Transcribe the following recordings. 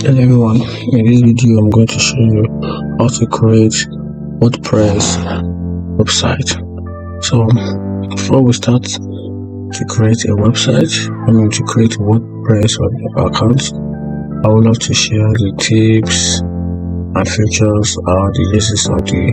Hello everyone, in this video I'm going to show you how to create WordPress website. So before we start to create a website, to create a WordPress account, I would love to share the tips and features or the uses of the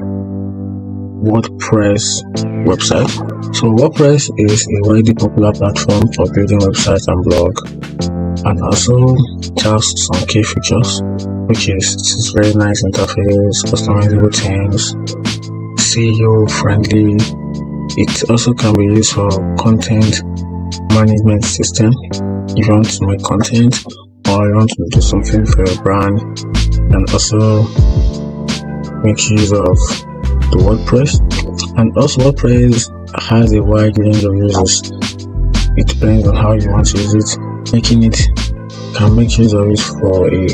WordPress website. So WordPress is a widely popular platform for building websites and blogs, and also it has some key features, which is it is very nice interface, customizable themes, SEO friendly. It also can be used for content management system if you want to make content or you want to do something for your brand, and also make use of the WordPress. And also WordPress has a wide range of users. It depends on how you want to use it. Can make use of it for a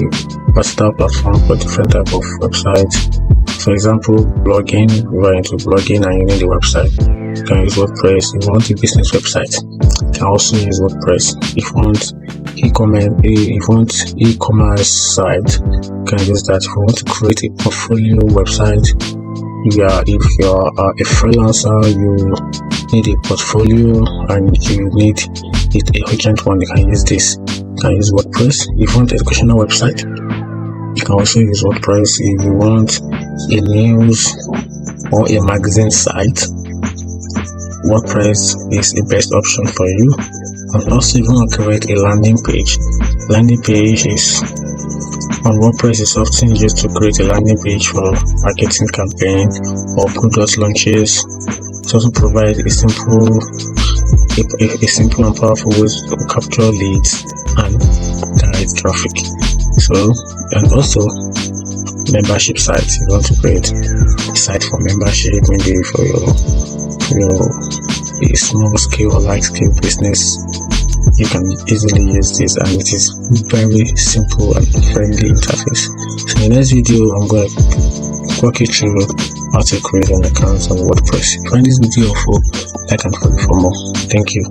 versatile platform for different type of websites. For example, blogging. If you are into blogging and you need a website, you can use WordPress. If you want a business website, you can also use WordPress. If you want e-commerce site, you can use that. If you want to create a portfolio website, if you are a freelancer, you need a portfolio and you need it a urgent one, you can use this. You can use WordPress. If you want an educational website, you can also use WordPress. If you want a news or a magazine site, WordPress is the best option for you. And also, if you want to create a landing page is on WordPress is often used to create a landing page for marketing campaign or product launches. It also provides a simple and powerful way to capture leads and direct traffic. And also membership sites. You want to create a site for membership, maybe for your a small scale or large scale business. You can easily use this, and it is very simple and friendly interface. So in the next video, I'm going to walk you through how to create an account on WordPress. If you find this video helpful, like and follow for more. Thank you.